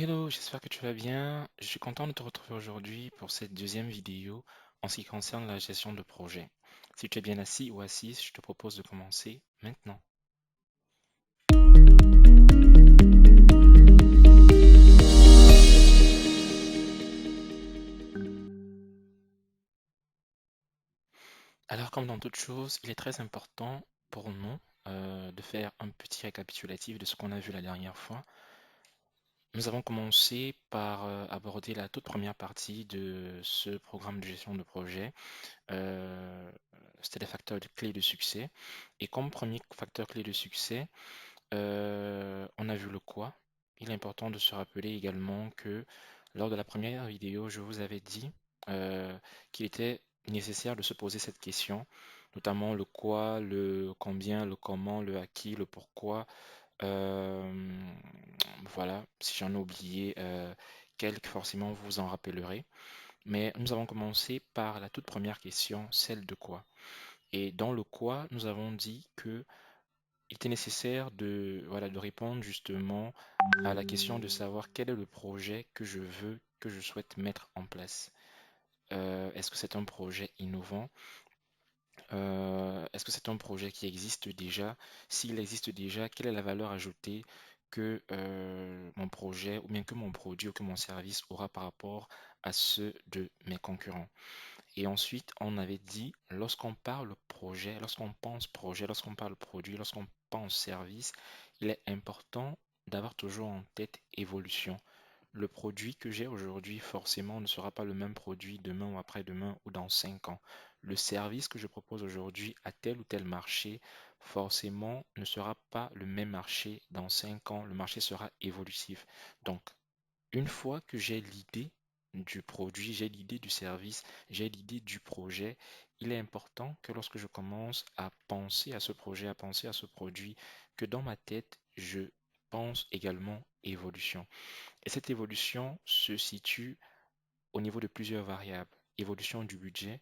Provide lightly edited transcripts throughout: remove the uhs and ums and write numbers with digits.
Hello, j'espère que tu vas bien. Je suis content de te retrouver aujourd'hui pour cette deuxième vidéo en ce qui concerne la gestion de projet. Si tu es bien assis ou assise, je te propose de commencer maintenant. Alors, comme dans toute chose, il est très important pour nous de faire un petit récapitulatif de ce qu'on a vu la dernière fois. Nous avons commencé par aborder la toute première partie de ce programme de gestion de projet. Euh, C'était les facteurs clés de succès. Et comme premier facteur clé de succès, on a vu le quoi. Il est important de se rappeler également que lors de la première vidéo, je vous avais dit euh, qu'il était nécessaire de se poser cette question, notamment le quoi, le combien, le comment, le à qui, le pourquoi. Euh, voilà, si j'en ai oublié quelques, forcément vous vous en rappellerez. Mais nous avons commencé par la toute première question, celle de quoi. Et dans le quoi, nous avons dit que il était nécessaire de, voilà, de répondre justement à la question de savoir quel est le projet que je veux, que je souhaite mettre en place. Est-ce que c'est un projet innovant? Est-ce que c'est un projet qui existe déjà? S'il existe déjà, quelle est la valeur ajoutée que mon projet ou bien que mon produit ou que mon service aura par rapport à ceux de mes concurrents? Et ensuite, on avait dit, lorsqu'on parle projet, lorsqu'on parle produit, lorsqu'on pense service, il est important d'avoir toujours en tête évolution. Le produit que j'ai aujourd'hui, forcément, ne sera pas le même produit demain ou après-demain ou dans 5 ans. Le service que je propose aujourd'hui à tel ou tel marché, forcément, ne sera pas le même marché dans 5 ans. Le marché sera évolutif. Donc, une fois que j'ai l'idée du produit, j'ai l'idée du service, j'ai l'idée du projet, il est important que lorsque je commence à penser à ce projet, à penser à ce produit, que dans ma tête, je pense également évolution. Et cette évolution se situe au niveau de plusieurs variables. Évolution du budget.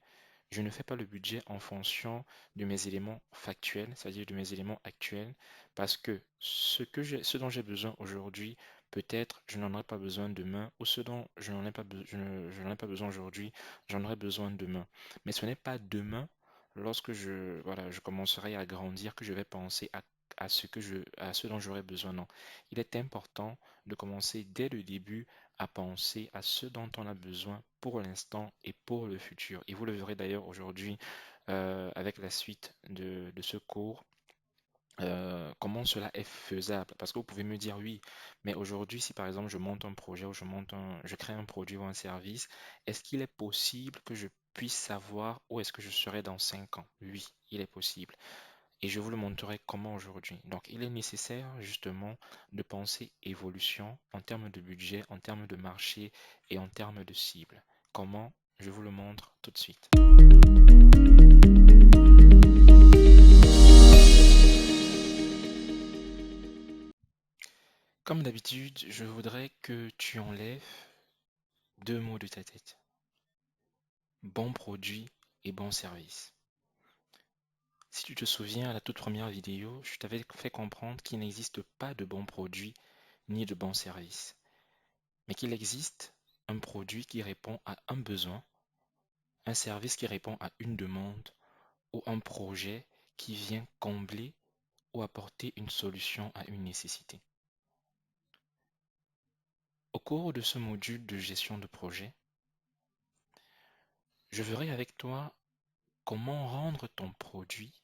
Je ne fais pas le budget en fonction de mes éléments factuels, c'est-à-dire de mes éléments actuels, parce que ce dont j'ai besoin aujourd'hui, peut-être je n'en aurai pas besoin demain, ou ce dont je n'en ai pas, je n'en ai pas besoin aujourd'hui, j'en aurai besoin demain. Mais ce n'est pas demain, lorsque voilà, je commencerai à grandir, que je vais penser à ce dont j'aurai besoin. Non. Il est important de commencer dès le début à penser à ce dont on a besoin pour l'instant et pour le futur. Et vous le verrez d'ailleurs aujourd'hui avec la suite de ce cours. Comment cela est faisable? Parce que vous pouvez me dire oui, mais aujourd'hui, si par exemple je monte un projet ou je crée un produit ou un service, est-ce qu'il est possible que je puisse savoir où est-ce que je serai dans 5 ans? Oui, il est possible. Et je vous le montrerai comment aujourd'hui. Donc, il est nécessaire justement de penser évolution en termes de budget, en termes de marché et en termes de cible. Comment? Je vous le montre tout de suite. Comme d'habitude, je voudrais que tu enlèves deux mots de ta tête. Bon produit et bon service. Si tu te souviens à la toute première vidéo, je t'avais fait comprendre qu'il n'existe pas de bon produit ni de bon service, mais qu'il existe un produit qui répond à un besoin, un service qui répond à une demande ou un projet qui vient combler ou apporter une solution à une nécessité. Au cours de ce module de gestion de projet, je verrai avec toi comment rendre ton produit,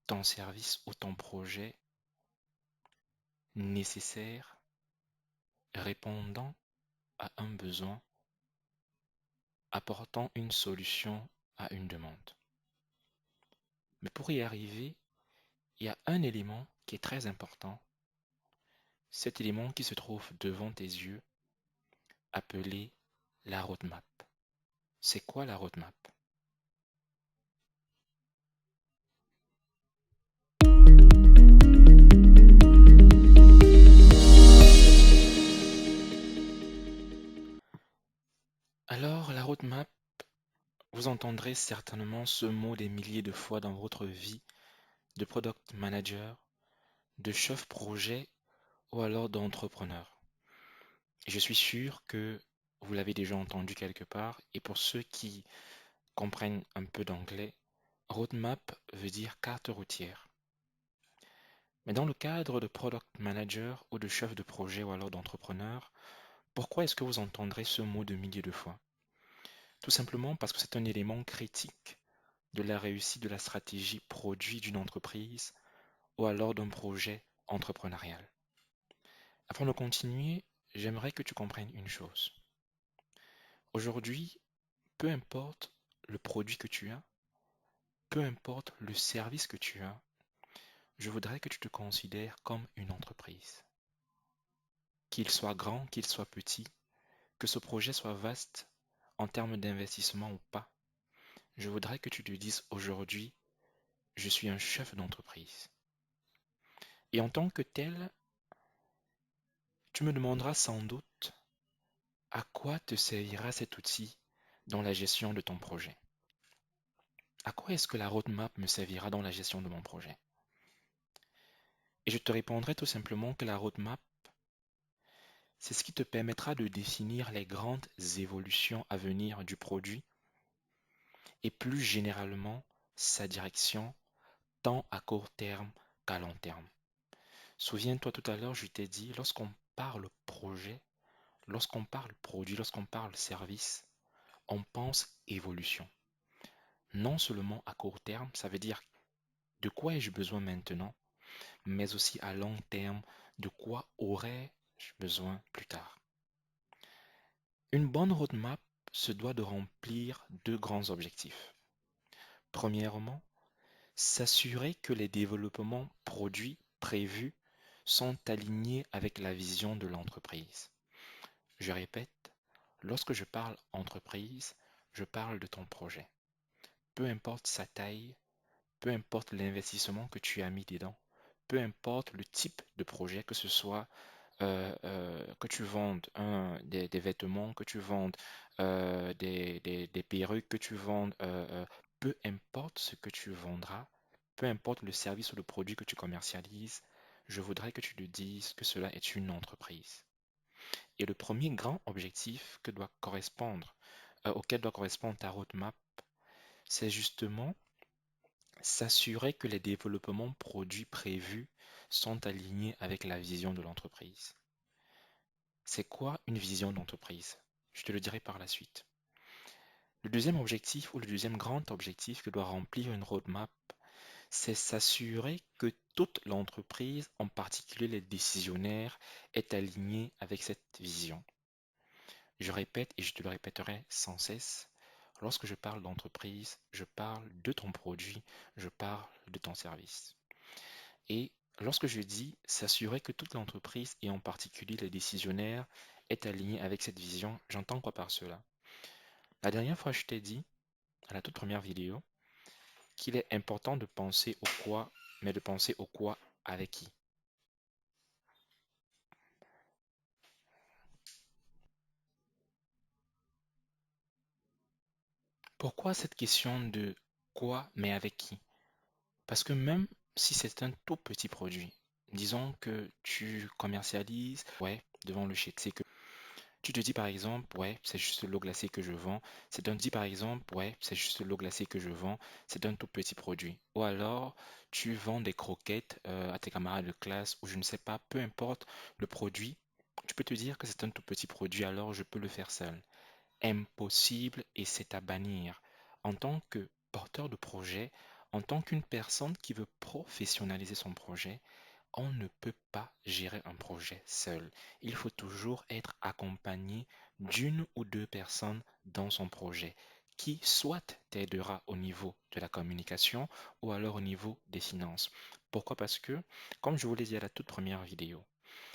ton service ou ton projet nécessaire, répondant à un besoin, apportant une solution à une demande. Mais pour y arriver, il y a un élément qui est très important, cet élément qui se trouve devant tes yeux, appelé la roadmap. C'est quoi la roadmap? Alors, la roadmap, vous entendrez certainement ce mot des milliers de fois dans votre vie de product manager, de chef projet ou alors d'entrepreneur. Je suis sûr que vous l'avez déjà entendu quelque part, et pour ceux qui comprennent un peu d'anglais, roadmap veut dire carte routière. Mais dans le cadre de product manager ou de chef de projet ou alors d'entrepreneur, pourquoi est-ce que vous entendrez ce mot de milliers de fois? Tout simplement parce que c'est un élément critique de la réussite de la stratégie produit d'une entreprise ou alors d'un projet entrepreneurial. Avant de continuer, j'aimerais que tu comprennes une chose. Aujourd'hui, peu importe le produit que tu as, peu importe le service que tu as, je voudrais que tu te considères comme une entreprise. Qu'il soit grand, qu'il soit petit, que ce projet soit vaste en termes d'investissement ou pas, je voudrais que tu te dises aujourd'hui, je suis un chef d'entreprise. Et en tant que tel, tu me demanderas sans doute à quoi te servira cet outil dans la gestion de ton projet. À quoi est-ce que la roadmap me servira dans la gestion de mon projet? Et je te répondrai tout simplement que la roadmap, c'est ce qui te permettra de définir les grandes évolutions à venir du produit et plus généralement sa direction, tant à court terme qu'à long terme. Souviens-toi tout à l'heure, je t'ai dit, lorsqu'on parle projet, lorsqu'on parle produit, lorsqu'on parle service, on pense évolution. Non seulement à court terme, ça veut dire de quoi ai-je besoin maintenant, mais aussi à long terme, de quoi aurais-je besoin plus tard. Une bonne roadmap se doit de remplir deux grands objectifs. Premièrement, s'assurer que les développements produits prévus sont alignés avec la vision de l'entreprise. Je répète, lorsque je parle entreprise, je parle de ton projet. Peu importe sa taille, peu importe l'investissement que tu as mis dedans, peu importe le type de projet, que ce soit que tu vendes des vêtements, que tu vendes des perruques, que tu vendes, peu importe ce que tu vendras, peu importe le service ou le produit que tu commercialises, je voudrais que tu te dises que cela est une entreprise. Et le premier grand objectif auquel doit correspondre ta roadmap, c'est justement s'assurer que les développements produits prévus sont alignés avec la vision de l'entreprise. C'est quoi une vision d'entreprise? Je te le dirai par la suite. Le deuxième objectif ou le deuxième grand objectif que doit remplir une roadmap, c'est s'assurer que toute l'entreprise, en particulier les décisionnaires, est alignée avec cette vision. Je répète et je te le répéterai sans cesse, lorsque je parle d'entreprise, je parle de ton produit, je parle de ton service. Et lorsque je dis s'assurer que toute l'entreprise et en particulier les décisionnaires est alignée avec cette vision, j'entends quoi par cela? La dernière fois, je t'ai dit, à la toute première vidéo, qu'il est important de penser au quoi, mais de penser au quoi avec qui. Pourquoi cette question de quoi, mais avec qui? Parce que même si c'est un tout petit produit, disons que tu commercialises, ouais, devant le chèque, c'est que tu te dis par exemple, ouais, c'est juste l'eau glacée que je vends. C'est un dit par exemple, ouais, c'est juste l'eau glacée que je vends. C'est un tout petit produit. Ou alors, tu vends des croquettes à tes camarades de classe ou je ne sais pas, peu importe le produit. Tu peux te dire que c'est un tout petit produit, alors je peux le faire seul. Impossible et c'est à bannir. En tant que porteur de projet, en tant qu'une personne qui veut professionnaliser son projet, on ne peut pas gérer un projet seul. Il faut toujours être accompagné d'une ou deux personnes dans son projet qui soit t'aidera au niveau de la communication ou alors au niveau des finances. Pourquoi? Parce que, comme je vous l'ai dit à la toute première vidéo,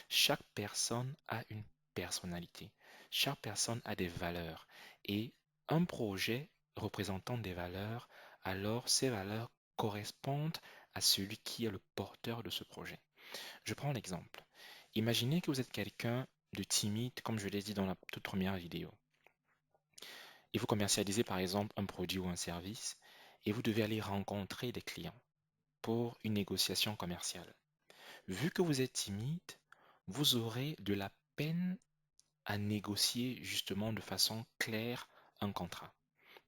chaque personne a une personnalité. Chaque personne a des valeurs. Et un projet représentant des valeurs, alors ces valeurs correspondent à celui qui est le porteur de ce projet. Je prends l'exemple. Imaginez que vous êtes quelqu'un de timide, comme je l'ai dit dans la toute première vidéo, et vous commercialisez par exemple un produit ou un service, et vous devez aller rencontrer des clients pour une négociation commerciale. Vu que vous êtes timide, vous aurez de la peine à négocier justement de façon claire un contrat.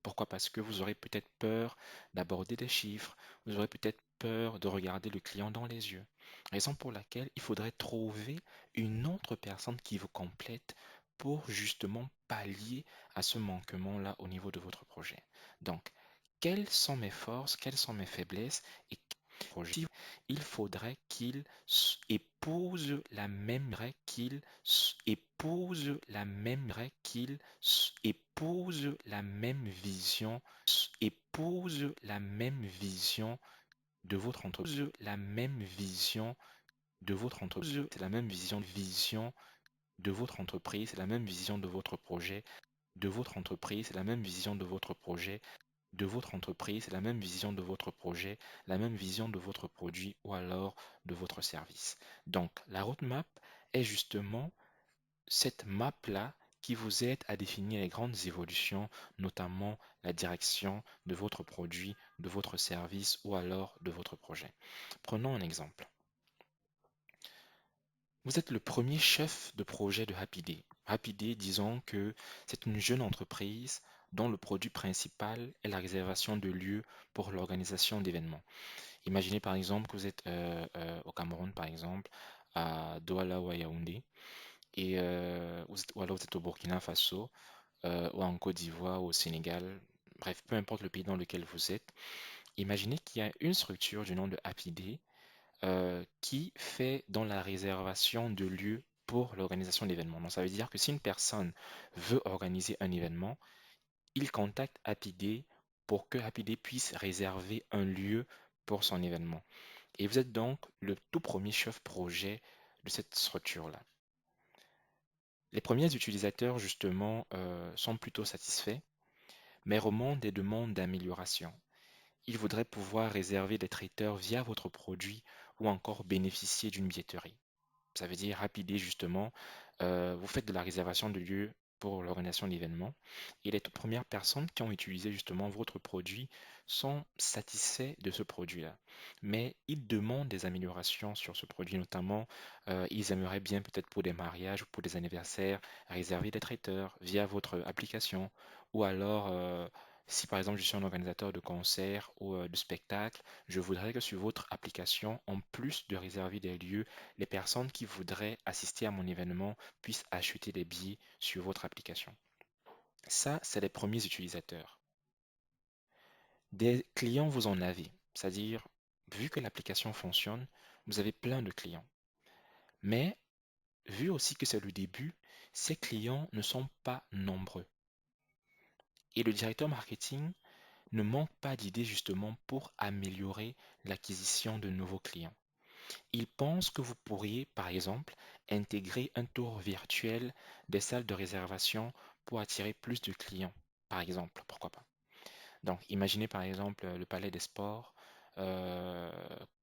Pourquoi? Parce que vous aurez peut-être peur d'aborder des chiffres, vous aurez peut-être peur de regarder le client dans les yeux. Raison pour laquelle il faudrait trouver une autre personne qui vous complète pour justement pallier à ce manquement-là au niveau de votre projet. Donc, quelles sont mes forces, quelles sont mes faiblesses et quel projet il faudrait qu'il épouse la même règle qu'il épouse la même règle qu'il épouse la même vision épouse la même vision de votre entreprise la même vision de votre entreprise c'est la même vision de votre entreprise c'est la même vision de votre projet de votre entreprise c'est la même vision de votre projet de votre entreprise, c'est la même vision de votre projet, la même vision de votre produit ou alors de votre service. Donc, la roadmap est justement cette map-là qui vous aide à définir les grandes évolutions, notamment la direction de votre produit, de votre service ou alors de votre projet. Prenons un exemple. Vous êtes le premier chef de projet de Happy Day. Happy Day, disons que c'est une jeune entreprise dont le produit principal est la réservation de lieux pour l'organisation d'événements. Imaginez par exemple que vous êtes au Cameroun, par exemple, à Douala ou à Yaoundé, et ou alors vous êtes au Burkina Faso, ou en Côte d'Ivoire, ou au Sénégal, bref, peu importe le pays dans lequel vous êtes. Imaginez qu'il y a une structure du nom de Happy Day qui fait dans la réservation de lieux pour l'organisation d'événements. Donc ça veut dire que si une personne veut organiser un événement, il contacte Happy Day pour que Happy Day puisse réserver un lieu pour son événement. Et vous êtes donc le tout premier chef projet de cette structure-là. Les premiers utilisateurs, justement, sont plutôt satisfaits, mais remontent des demandes d'amélioration. Ils voudraient pouvoir réserver des traiteurs via votre produit ou encore bénéficier d'une billetterie. Ça veut dire rapider justement, vous faites de la réservation de lieux pour l'organisation de l'événement et les toutes premières personnes qui ont utilisé justement votre produit sont satisfaits de ce produit-là. Mais ils demandent des améliorations sur ce produit, notamment ils aimeraient bien peut-être pour des mariages ou pour des anniversaires réserver des traiteurs via votre application ou alors si par exemple je suis un organisateur de concerts ou de spectacles, je voudrais que sur votre application, en plus de réserver des lieux, les personnes qui voudraient assister à mon événement puissent acheter des billets sur votre application. Ça, c'est les premiers utilisateurs. Des clients, vous en avez. C'est-à-dire, vu que l'application fonctionne, vous avez plein de clients. Mais, vu aussi que c'est le début, ces clients ne sont pas nombreux. Et le directeur marketing ne manque pas d'idées justement pour améliorer l'acquisition de nouveaux clients. Il pense que vous pourriez, par exemple, intégrer un tour virtuel des salles de réservation pour attirer plus de clients. Par exemple, pourquoi pas. Donc, imaginez par exemple le palais des sports, euh,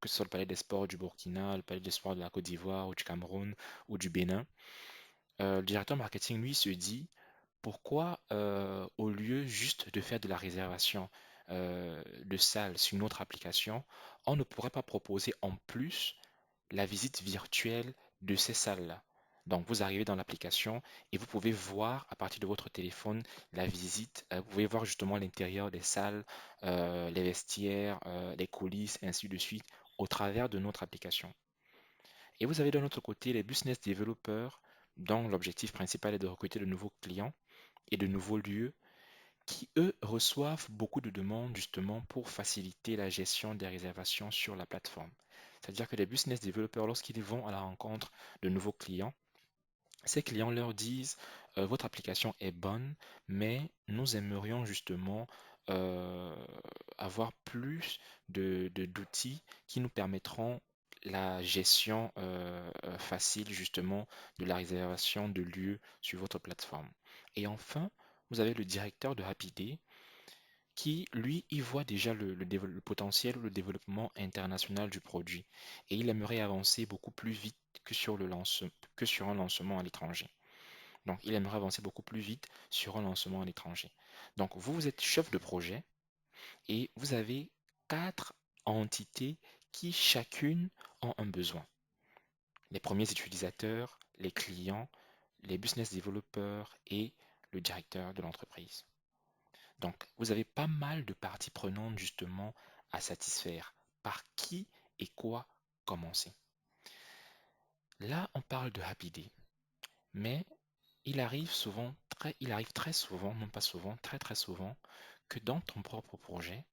que ce soit le palais des sports du Burkina, le palais des sports de la Côte d'Ivoire ou du Cameroun ou du Bénin. Le directeur marketing, lui, se dit, pourquoi au lieu juste de faire de la réservation de salles sur une autre application, on ne pourrait pas proposer en plus la visite virtuelle de ces salles-là. Donc, vous arrivez dans l'application et vous pouvez voir à partir de votre téléphone la visite. Vous pouvez voir justement l'intérieur des salles, les vestiaires, les coulisses, ainsi de suite, au travers de notre application. Et vous avez de l'autre côté les business developers dont l'objectif principal est de recruter de nouveaux clients et de nouveaux lieux qui, eux, reçoivent beaucoup de demandes justement pour faciliter la gestion des réservations sur la plateforme. C'est-à-dire que les business developers, lorsqu'ils vont à la rencontre de nouveaux clients, ces clients leur disent, votre application est bonne, mais nous aimerions justement euh, avoir plus d'outils qui nous permettront la gestion facile justement de la réservation de lieux sur votre plateforme. Et enfin, vous avez le directeur de Happy Day qui, lui, y voit déjà le potentiel ou le développement international du produit et il aimerait avancer beaucoup plus vite que sur que sur un lancement à l'étranger. Donc, il aimerait avancer beaucoup plus vite sur un lancement à l'étranger. Donc, vous êtes chef de projet et vous avez quatre entités qui chacune ont un besoin. Les premiers utilisateurs, les clients, les business développeurs et le directeur de l'entreprise. Donc, vous avez pas mal de parties prenantes justement à satisfaire. Par qui et quoi commencer? Là, on parle de Happy Day, mais il arrive très souvent, non pas souvent, très très souvent, que dans ton propre projet,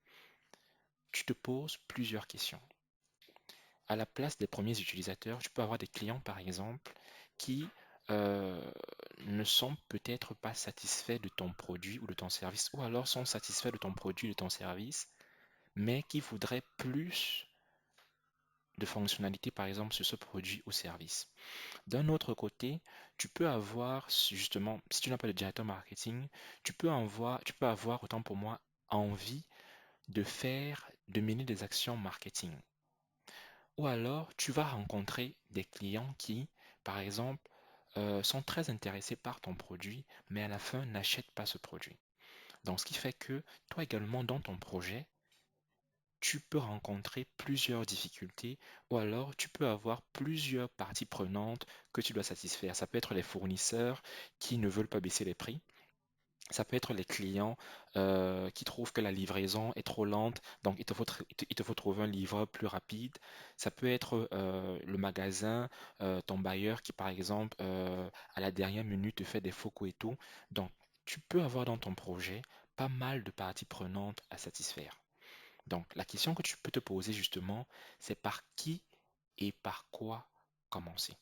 tu te poses plusieurs questions. À la place des premiers utilisateurs, tu peux avoir des clients, par exemple, qui euh, ne sont peut-être pas satisfaits de ton produit ou de ton service, ou alors sont satisfaits de ton produit, de ton service, mais qui voudraient plus de fonctionnalités, par exemple, sur ce produit ou service. D'un autre côté, tu peux avoir, justement, si tu n'as pas de directeur marketing, tu peux avoir, autant pour moi, envie de mener des actions marketing. Ou alors, tu vas rencontrer des clients qui, par exemple, sont très intéressés par ton produit, mais à la fin n'achètent pas ce produit. Donc, ce qui fait que toi également, dans ton projet, tu peux rencontrer plusieurs difficultés ou alors tu peux avoir plusieurs parties prenantes que tu dois satisfaire. Ça peut être les fournisseurs qui ne veulent pas baisser les prix. Ça peut être les clients qui trouvent que la livraison est trop lente, donc il te faut trouver un livreur plus rapide. Ça peut être le magasin, ton bailleur qui, par exemple, à la dernière minute te fait des faux et tout. Donc, tu peux avoir dans ton projet pas mal de parties prenantes à satisfaire. Donc, la question que tu peux te poser justement, c'est par qui et par quoi commencer.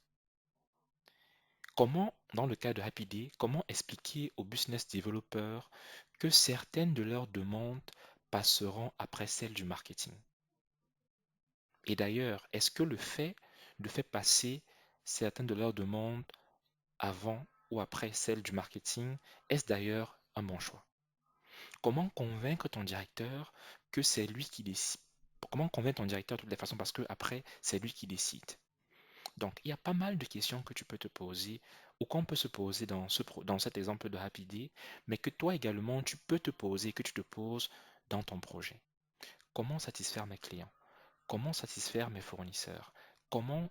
Comment, dans le cas de Happy Day, comment expliquer aux business developers que certaines de leurs demandes passeront après celles du marketing? Et d'ailleurs, est-ce que le fait de faire passer certaines de leurs demandes avant ou après celles du marketing, est-ce d'ailleurs un bon choix? Comment convaincre ton directeur que c'est lui qui décide? Comment convaincre ton directeur de toutes les façons? Parce que après, c'est lui qui décide. Donc, il y a pas mal de questions que tu peux te poser ou qu'on peut se poser dans cet exemple de Happy Day, mais que toi également, tu peux te poser, que tu te poses dans ton projet. Comment satisfaire mes clients? Comment satisfaire mes fournisseurs? Comment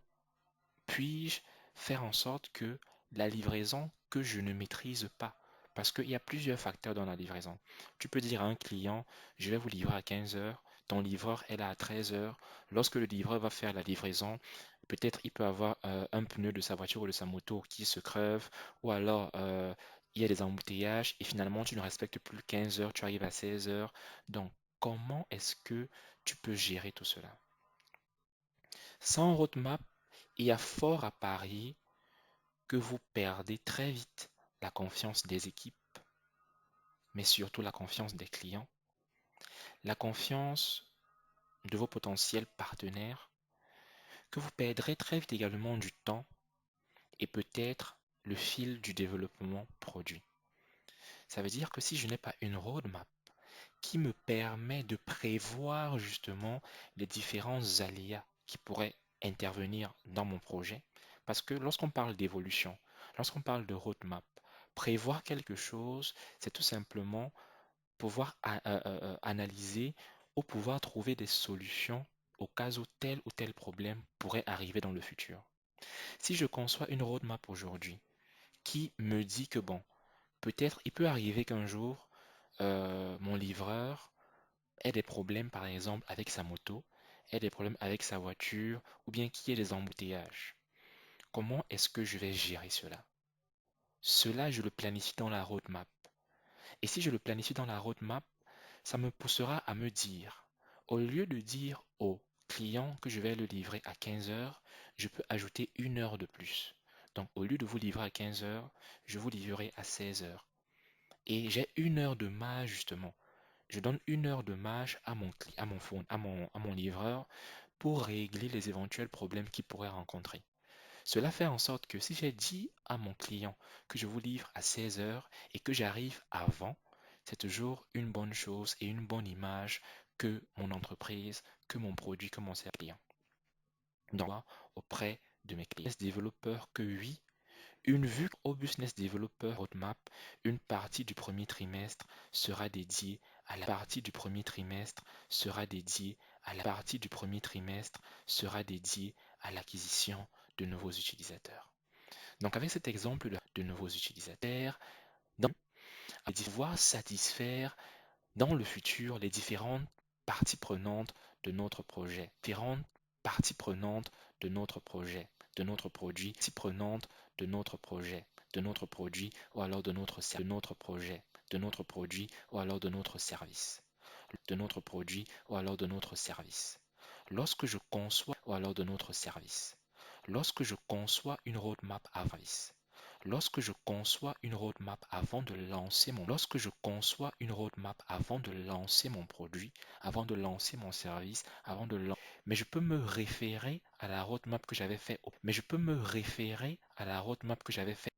puis-je faire en sorte que la livraison que je ne maîtrise pas, parce qu'il y a plusieurs facteurs dans la livraison. Tu peux dire à un client, je vais vous livrer à 15 heures, ton livreur est là à 13 heures. Lorsque le livreur va faire la livraison, peut-être il peut avoir un pneu de sa voiture ou de sa moto qui se creve, ou alors il y a des embouteillages et finalement tu ne respectes plus 15 heures, tu arrives à 16 heures. Donc, comment est-ce que tu peux gérer tout cela? Sans roadmap, il y a fort à parier que vous perdez très vite la confiance des équipes, mais surtout la confiance des clients, la confiance de vos potentiels partenaires, que vous perdrez très vite également du temps et peut-être le fil du développement produit. Ça veut dire que si je n'ai pas une roadmap qui me permet de prévoir justement les différents aléas qui pourraient intervenir dans mon projet. Parce que lorsqu'on parle d'évolution, lorsqu'on parle de roadmap, prévoir quelque chose, c'est tout simplement pouvoir analyser ou pouvoir trouver des solutions au cas où tel ou tel problème pourrait arriver dans le futur. Si je conçois une roadmap aujourd'hui qui me dit que bon, peut-être il peut arriver qu'un jour, mon livreur ait des problèmes, par exemple, avec sa moto, ait des problèmes avec sa voiture, ou bien qu'il y ait des embouteillages. Comment est-ce que je vais gérer cela? Cela, je le planifie dans la roadmap. Et si je le planifie dans la roadmap, ça me poussera à me dire, au lieu de dire au client que je vais le livrer à 15 heures, je peux ajouter une heure de plus. Donc, au lieu de vous livrer à 15 heures, je vous livrerai à 16 heures. Et j'ai une heure de marge, justement. Je donne une heure de marge à mon livreur pour régler les éventuels problèmes qu'il pourrait rencontrer. Cela fait en sorte que si j'ai dit à mon client que je vous livre à 16 heures et que j'arrive avant, c'est toujours une bonne chose et une bonne image que mon entreprise, que mon produit, que mon service client. Donc, auprès de mes clients, développeurs que oui, une vue au business developer roadmap, une partie du premier trimestre sera dédiée à la partie du premier trimestre sera dédiée à la partie du premier trimestre sera dédiée à l'acquisition de nouveaux utilisateurs. Donc avec cet exemple de nouveaux utilisateurs, dans, à pouvoir satisfaire dans le futur les différentes parties prenantes de notre projet, différentes parties prenantes de notre projet, de notre produit, parties prenantes de notre projet, de notre produit ou alors de notre projet, de notre produit ou alors de notre service, de notre produit ou alors de notre service. Lorsque je conçois ou alors de notre service, lorsque je conçois une roadmap à service, lorsque je conçois une roadmap avant de lancer lorsque je conçois une roadmap avant de lancer mon produit, avant de lancer mon service, mais je peux me référer à la roadmap que j'avais fait, mais je peux me référer à la roadmap que j'avais fait.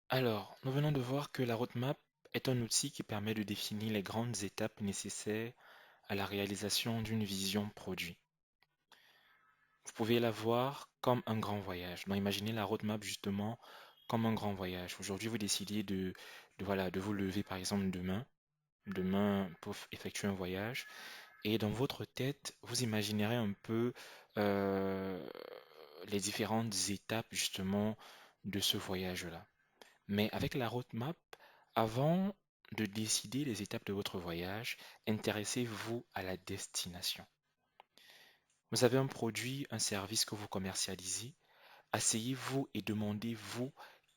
Alors, nous venons de voir que la roadmap est un outil qui permet de définir les grandes étapes nécessaires à la réalisation d'une vision produit. Vous pouvez la voir comme un grand voyage. Donc, imaginez la roadmap justement comme un grand voyage. Aujourd'hui, vous décidez voilà, de vous lever par exemple demain pour effectuer un voyage. Et dans votre tête, vous imaginerez un peu euh, les différentes étapes justement de ce voyage-là. Mais avec la roadmap, avant de décider les étapes de votre voyage, intéressez-vous à la destination. Vous avez un produit, un service que vous commercialisez. Asseyez-vous et demandez-vous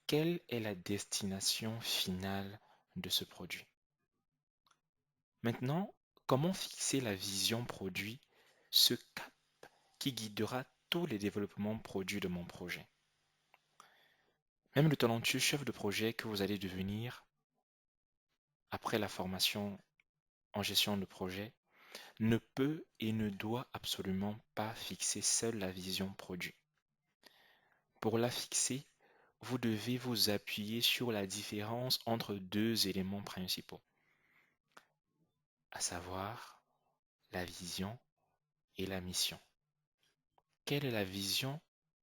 quelle est la destination finale de ce produit. Maintenant, comment fixer la vision produit, ce cap qui guidera tous les développements produits de mon projet? Même le talentueux chef de projet que vous allez devenir après la formation en gestion de projet ne peut et ne doit absolument pas fixer seul la vision produit. Pour la fixer, vous devez vous appuyer sur la différence entre deux éléments principaux, à savoir la vision et la mission. Quelle est la vision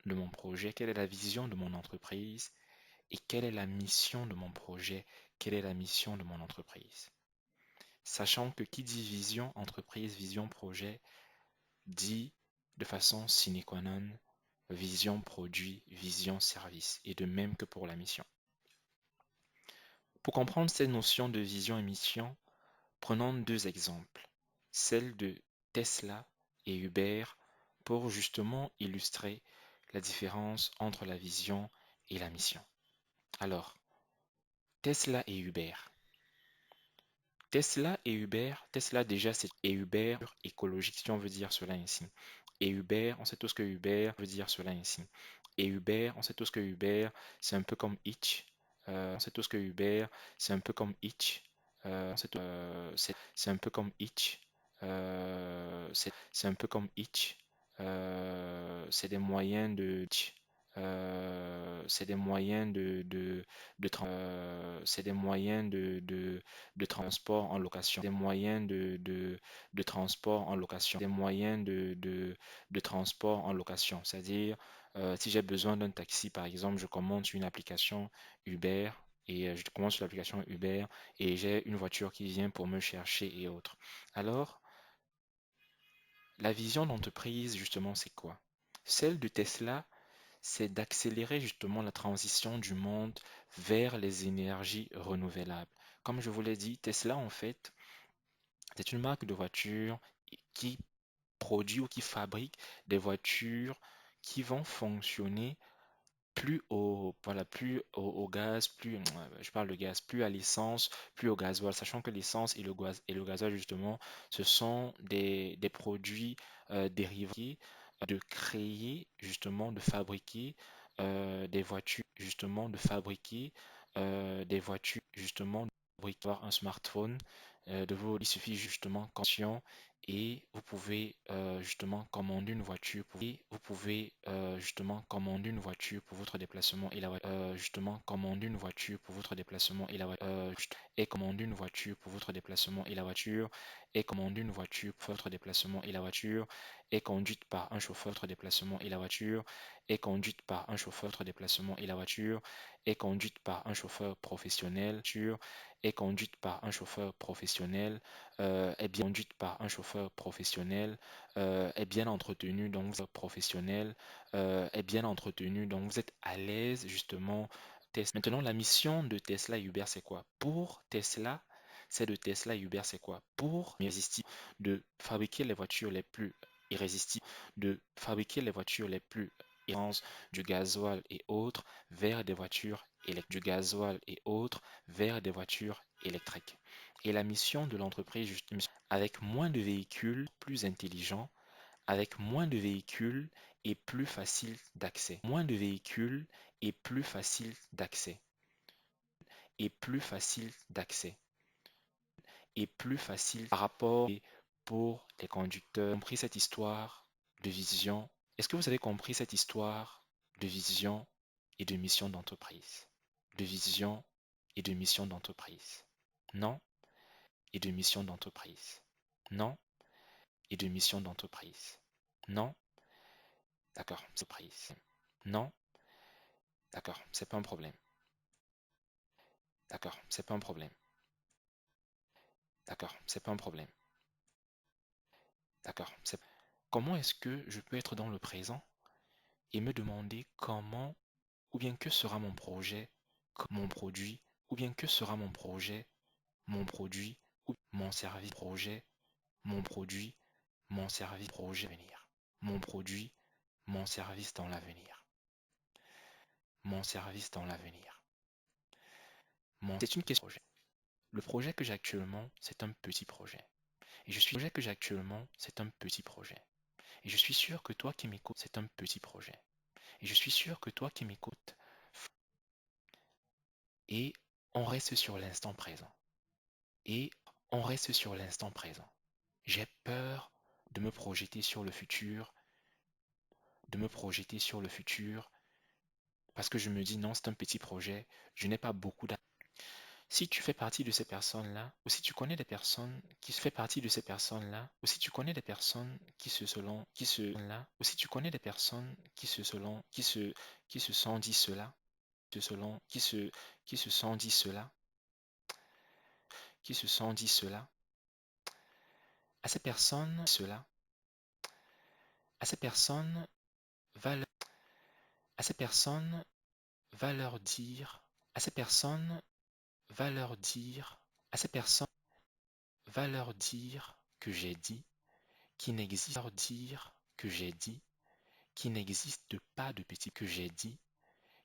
de mon projet? Quelle est la vision de mon entreprise? Et quelle est la mission de mon projet? Quelle est la mission de mon entreprise? Sachant que qui dit vision, entreprise, vision, projet, dit de façon sine qua non vision, produit, vision, service, et de même que pour la mission. Pour comprendre ces notions de vision et mission, prenons deux exemples, celle de Tesla et Uber, pour justement illustrer la différence entre la vision et la mission. Alors, Tesla et Uber. Tesla déjà c'est et Uber écologique si on veut dire cela ainsi. Et Uber, on sait tous que Uber veut dire cela ainsi. Et Uber, on sait tous que Uber c'est un peu comme Hitch. On sait tous que Uber c'est un peu comme Hitch. C'est un peu comme Hitch. C'est un peu comme Hitch. C'est des moyens de c'est des moyens c'est des moyens de transport en location, des moyens de transport en location, des moyens de transport en location. C'est-à-dire, si j'ai besoin d'un taxi, par exemple, je commande sur une application Uber et je commande sur l'application Uber et j'ai une voiture qui vient pour me chercher et autres. Alors, la vision d'entreprise, justement, c'est quoi? Celle de Tesla, c'est d'accélérer justement la transition du monde vers les énergies renouvelables. Comme je vous l'ai dit, Tesla, en fait, c'est une marque de voiture qui produit ou qui fabrique des voitures qui vont fonctionner plus au, voilà, plus au gaz, je parle de gaz, plus à l'essence, plus au gasoil, sachant que l'essence et le gasoil, justement, ce sont des produits dérivés de créer, justement, de fabriquer des voitures, justement, de fabriquer des voitures, justement, de fabriquer un smartphone, il suffit justement conscient et vous pouvez justement commander une voiture pour votre déplacement et la justement commander une voiture pour votre déplacement et la et commander une voiture pour votre déplacement et la voiture est commander une voiture pour votre déplacement et la voiture est conduite par un chauffeur votre déplacement et la voiture est conduite par un chauffeur votre déplacement et la voiture est conduite par un chauffeur professionnel est conduite par un chauffeur professionnel est bien conduite par un chauffeur professionnel, est bien entretenue, donc vous êtes professionnel, est bien entretenu, donc vous êtes à l'aise justement. Maintenant, la mission de Tesla et Uber, c'est quoi? Pour Tesla, c'est de Tesla et Uber, c'est quoi? Pour irrésistible, de fabriquer les voitures les plus irrésistibles, de fabriquer les voitures les plus irrésistantes du gasoil et autres vers des voitures électriques, du gasoil et autres vers des voitures électriques. Et la mission de l'entreprise, justement, avec moins de véhicules, plus intelligents, avec moins de véhicules et plus facile d'accès. Moins de véhicules et plus facile d'accès. Et plus facile d'accès. Et plus facile par rapport pour les conducteurs. Vous avez compris cette histoire de vision? Est-ce que vous avez compris cette histoire de vision et de mission d'entreprise? De vision et de mission d'entreprise? Non? Et de mission d'entreprise? Non? Et de mission d'entreprise? Non? D'accord, c'est prise. Non? D'accord, c'est pas un problème. D'accord, c'est pas un problème. D'accord, c'est pas un problème. D'accord, c'est... Comment est-ce que je peux être dans le présent et me demander comment ou bien que sera mon projet, mon produit, ou bien que sera mon projet, mon produit, ou mon service projet, mon produit, mon service projet à venir. Mon produit, mon service dans l'avenir. Mon service dans l'avenir. C'est une question. Le projet que j'ai actuellement, c'est un petit projet. Et je suis le projet que j'ai actuellement, c'est un petit projet. Et je suis sûr que toi qui m'écoutes, c'est un petit projet. Et je suis sûr que toi qui m'écoutes, et on reste sur l'instant présent. Et on reste sur l'instant présent. J'ai peur de me projeter sur le futur, de me projeter sur le futur, parce que je me dis non, c'est un petit projet, je n'ai pas beaucoup d'argent. Si tu fais partie de ces personnes-là, ou si tu connais des personnes qui font partie de ces personnes-là, ou si tu connais des personnes qui se selon, qui se là, ou si tu connais des personnes qui se selon, qui se sont dit cela, selon, qui se sont dit cela, qui se sont dit cela, à ces personnes, cela, à ces personnes, va leur, à ces personnes, va leur dire, à ces personnes, va leur dire, à ces personnes, va leur dire que j'ai dit, qui n'existe leur dire que j'ai dit, qui n'existe pas de petit que j'ai dit,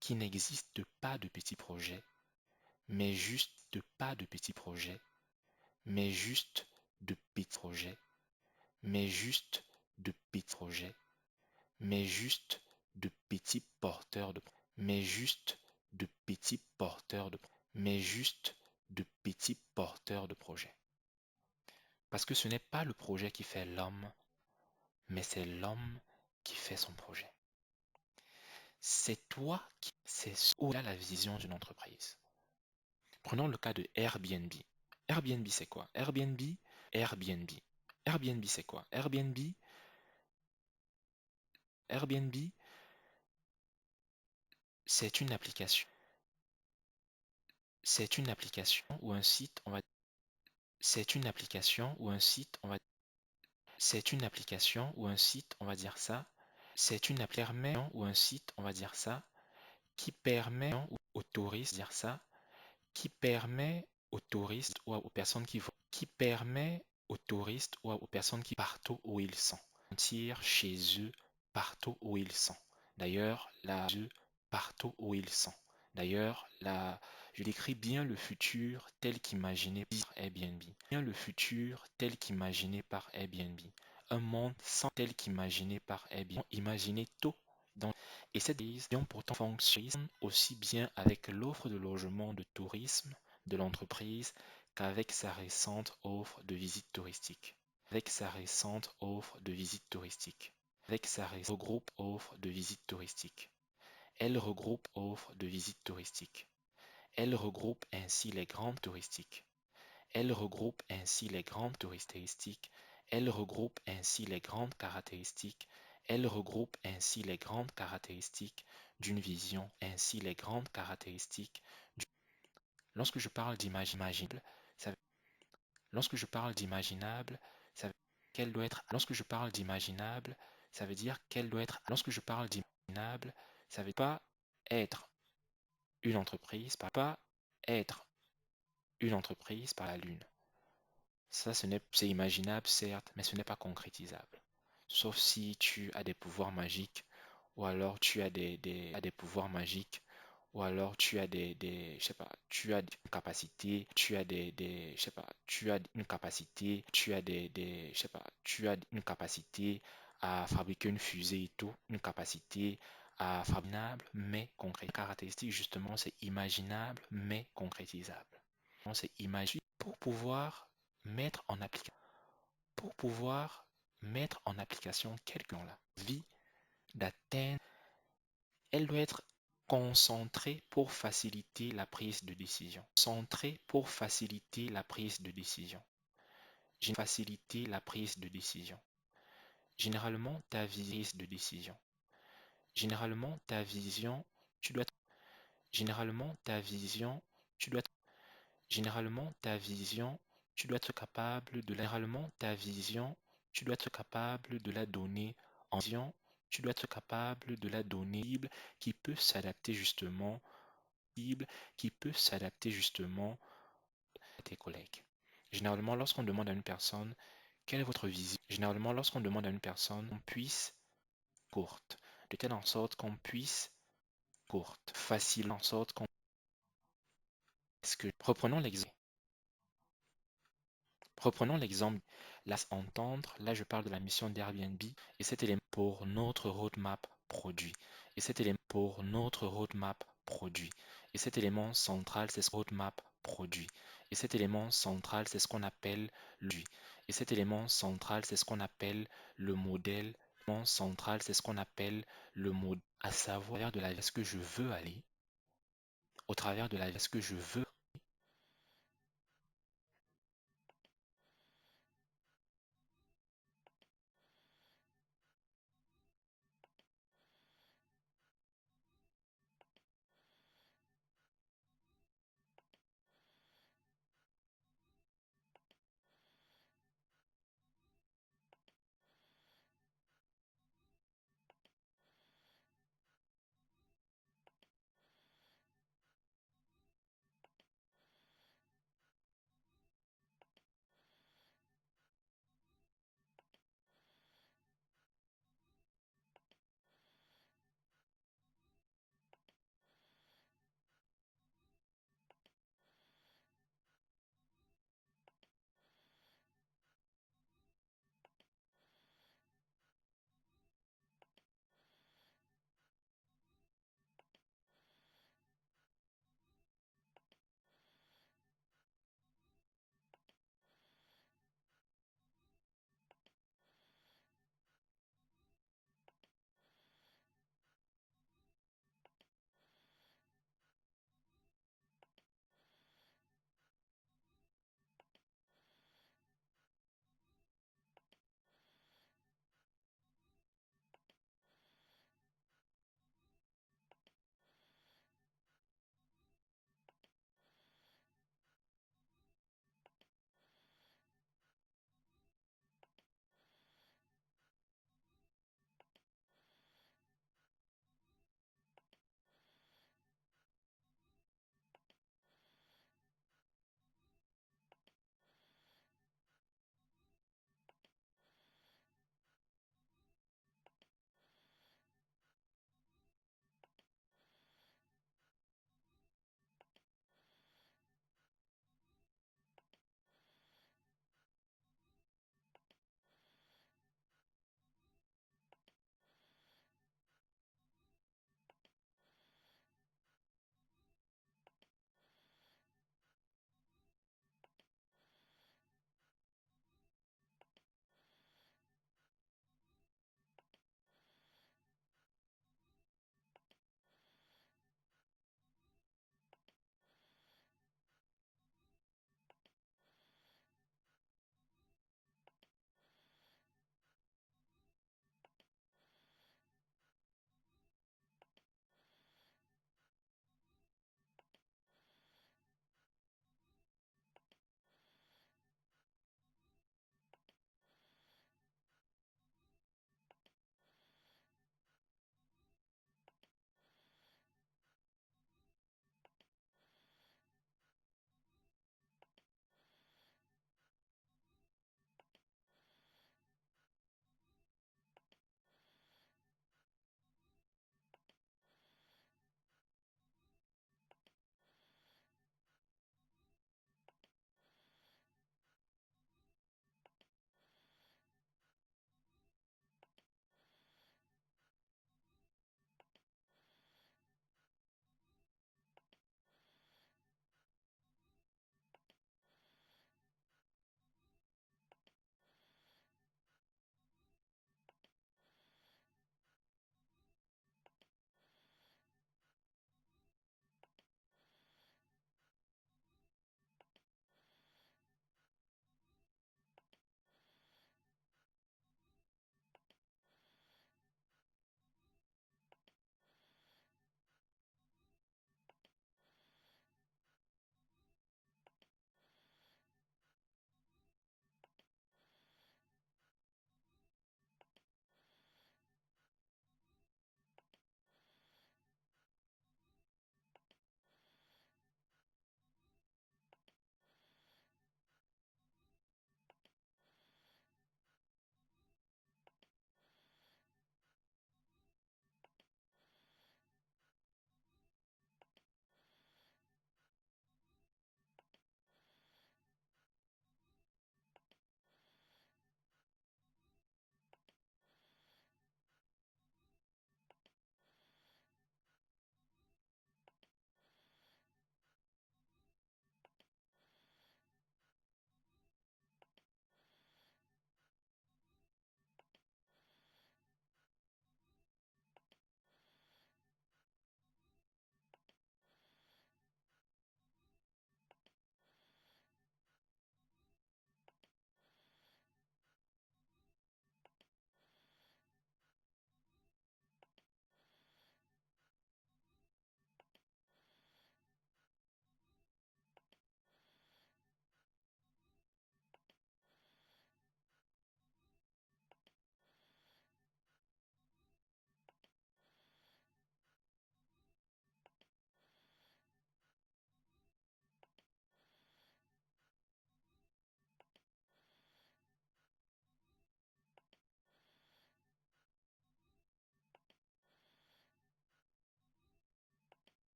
qui n'existe pas de petit projet, mais juste pas de petits projets, mais juste de petits projets, mais juste de petits projets, mais juste de petits porteurs de mais juste de petits porteurs de mais juste de petits porteurs de projets. Parce que ce n'est pas le projet qui fait l'homme, mais c'est l'homme qui fait son projet. C'est toi qui c'est où a la vision d'une entreprise. Prenons le cas de Airbnb. Airbnb, c'est quoi? Airbnb. Airbnb, c'est quoi? Airbnb, c'est une application. C'est une application ou un site, on va c'est une application ou un site, on va c'est une application ou un site, on va dire ça. C'est une application ou un site, on va dire ça, qui permet aux touristes, dire ça, qui permet aux touristes ou aux personnes qui vont, qui permet aux touristes ou aux personnes qui partent où ils sont, sentir chez eux partout où ils sont. D'ailleurs, partout où ils sont. D'ailleurs, je décris bien le futur tel qu'imaginé par Airbnb. Bien le futur tel qu'imaginé par Airbnb. Un monde sans tel qu'imaginé par Airbnb. Imaginez tout dans... Et cette vision pourtant fonctionne aussi bien avec l'offre de logement de tourisme de l'entreprise qu'avec sa récente offre de visite touristique. avec sa récente offre de visite touristique. Avec sa regroupe offre de visite touristique. Elle regroupe offre de visite touristique. Elle regroupe ainsi les grandes touristiques. Elle regroupe ainsi les grandes touristiques. Elle regroupe ainsi les grandes caractéristiques. Elle regroupe ainsi les grandes caractéristiques d'une vision, ainsi les grandes caractéristiques. Lorsque je parle d'imaginable, ça lorsque je parle d'imaginable, ça veut qu'elle doit être. Lorsque je parle d'imaginable, ça veut dire qu'elle doit être. Lorsque je parle d'imaginable, ça veut pas être une entreprise, pas être une entreprise par la Lune. Ça, c'est imaginable, certes, mais ce n'est pas concrétisable. Sauf si tu as des pouvoirs magiques, ou alors tu as des pouvoirs magiques, ou alors tu as je sais pas, tu as une capacité, tu as je sais pas, tu as une capacité, tu as je sais pas, tu as une capacité à fabriquer une fusée et tout, une capacité à fabriquer, mais concret. Caractéristique, justement, c'est imaginable, mais concrétisable. C'est imaginable pour pouvoir mettre en application, pour pouvoir mettre en application quelqu'un la vie d'atteindre, elle doit être concentrée pour faciliter la prise de décision. Concentrée pour faciliter la prise de décision. Faciliter la prise de décision. Généralement, ta vision de décision. Généralement, ta vision, tu dois généralement ta vision, tu dois généralement ta vision, tu dois être capable de la généralement ta vision, tu dois être capable de la donner en vision, tu dois être capable de la donner qui peut s'adapter justement qui peut s'adapter justement à tes collègues. Généralement, lorsqu'on demande à une personne quelle est votre vision, généralement lorsqu'on demande à une personne, on puisse courte, de telle en sorte qu'on puisse courte, facile en sorte qu'on. Est-ce que reprenons l'exemple. Reprenons l'exemple, là, entendre, là je parle de la mission d'Airbnb et cet élément pour notre roadmap produit. Et cet élément pour notre roadmap produit. Et cet élément central, c'est ce roadmap produit. Et cet élément central, c'est ce qu'on appelle le et cet élément central, c'est ce qu'on appelle le modèle. L'élément central, c'est ce qu'on appelle le mode, à savoir de la vie, est-ce que je veux aller, au travers de la vie, est-ce que je veux